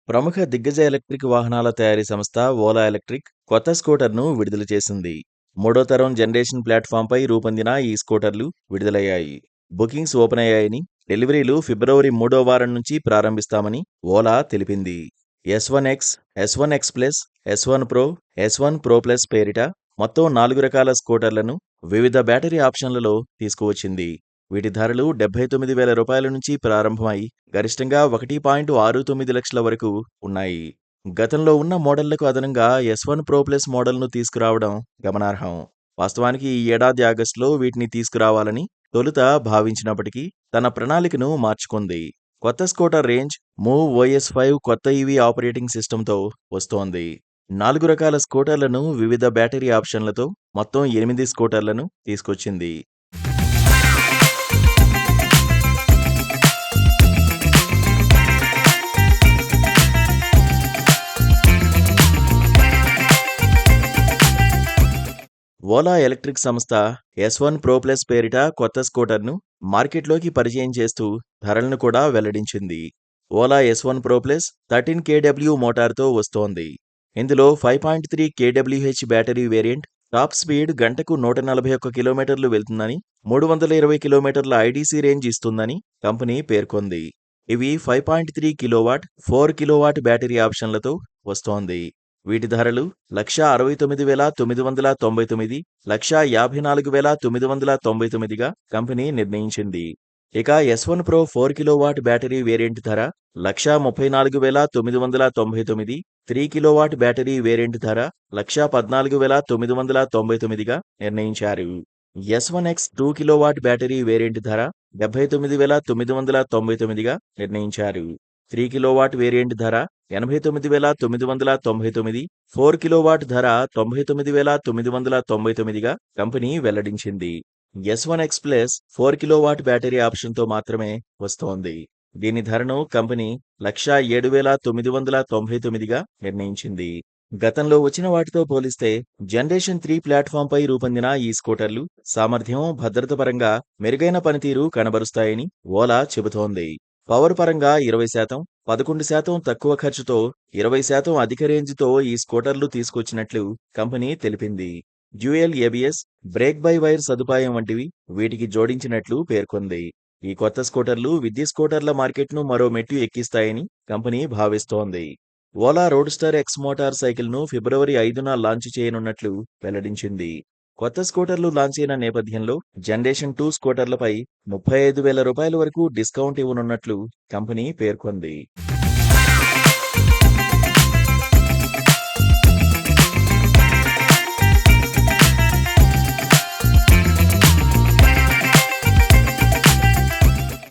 ప్రముఖ దిగ్గజ ఎలక్ట్రిక్ వాహనాల తయారీ సంస్థ ఓలా ఎలక్ట్రిక్ కొత్త స్కూటర్ను విడుదల చేసింది. మూడో తరం జనరేషన్ ప్లాట్ఫామ్పై రూపొందిన ఈ స్కూటర్లు విడుదలయ్యాయి. బుకింగ్స్ ఓపెన్ అయ్యాయని, డెలివరీలు ఫిబ్రవరి 3వ వారం నుంచి ప్రారంభిస్తామని ఓలా తెలిపింది. S1X, S1X plus, S1 pro, S1 pro plus పేరిట మొత్తం 4 రకాల స్కూటర్లను వివిధ బ్యాటరీ ఆప్షన్లలో తీసుకువచ్చింది. వీటి ధరలు రూ. 79,000 నుంచి ప్రారంభమై గరిష్టంగా 1.69 లక్షల వరకు ఉన్నాయి. గతంలో ఉన్న మోడళ్లకు అదనంగా S1 ప్రో ప్లస్ మోడల్ను తీసుకురావడం గమనార్హం. వాస్తవానికి ఈ ఏడాది ఆగస్టులో వీటిని తీసుకురావాలని తొలుత భావించినప్పటికీ తన ప్రణాళికను మార్చుకుంది. కొత్త స్కూటర్ రేంజ్ మూవ్ OS5 కొత్త ఈవీ ఆపరేటింగ్ సిస్టంతో వస్తోంది. 4 రకాల స్కూటర్లను వివిధ బ్యాటరీ ఆప్షన్లతో మొత్తం 8 స్కూటర్లను తీసుకొచ్చింది. ఓలా ఎలక్ట్రిక్ సంస్థ S1 ప్రో ప్లస్ పేరిట కొత్త స్కూటర్ను మార్కెట్లోకి పరిచయం చేస్తూ ధరలను కూడా వెల్లడించింది. Ola S1 pro plus 13 kW మోటార్తో వస్తోంది. ఇందులో 5.3 kWh battery variant top speed గంటకు 141 కిలోమీటర్లు వెళ్తుందని, 320 కిలోమీటర్ల ఐడీసీ రేంజ్ ఇస్తుందని కంపెనీ పేర్కొంది. ఇవి 5.3 కిలోవాట్, 4 కిలోవాట్ బ్యాటరీ ఆప్షన్లతో వస్తోంది. వీటి ధరలు 1,69,999, 1,54,999గా కంపెనీ నిర్ణయించింది. ఇక S1 pro 4 kilowatt battery variant ధర 1,34,999, 3 కిలోవాట్ బ్యాటరీ వేరియంట్ ధర 1,14,999గా నిర్ణయించారు. S1X 2 కిలోవాట్ బ్యాటరీ వేరియంట్ ధర 79,999గా నిర్ణయించారు. 3 కిలోవాట్ వేరియంట్ ధర 89,999, 4 కిలోవాట్ ధర 99,999గా కంపెనీ వెల్లడించింది. S1X ప్లస్ 4 కిలోవాట్ బ్యాటరీ ఆప్షన్తో మాత్రమే వస్తోంది. దీని ధరను కంపెనీ 107,999గా నిర్ణయించింది. గతంలో వచ్చిన వాటితో పోలిస్తే జనరేషన్ 3 ప్లాట్ఫామ్పై రూపొందిన ఈ స్కూటర్లు సామర్థ్యం, భద్రత పరంగా మెరుగైన పనితీరు కనబరుస్తాయని ఓలా చెబుతోంది. పవర్ పరంగా 20%, 11% తక్కువ ఖర్చుతో 20% అధిక రేంజ్తో ఈ స్కూటర్లు తీసుకొచ్చినట్లు కంపెనీ తెలిపింది. Dual ABS, break by wire సదుపాయం వంటివి వీటికి జోడించినట్లు పేర్కొంది. ఈ కొత్త స్కూటర్లు విద్యుత్ స్కూటర్ల మార్కెట్ను మరో మెట్టు ఎక్కిస్తాయని కంపెనీ భావిస్తోంది. ఓలా రోడ్స్టర్ X మోటార్ సైకిల్ను ఫిబ్రవరి 5న లాంచ్ చేయనున్నట్లు వెల్లడించింది. కొత్త స్కూటర్లు లాంచ్ అయిన నేపథ్యంలో జనరేషన్ 2 స్కూటర్లపై రూ. 35,000 వరకు డిస్కౌంట్ ఇవ్వనున్నట్లు కంపెనీ పేర్కొంది.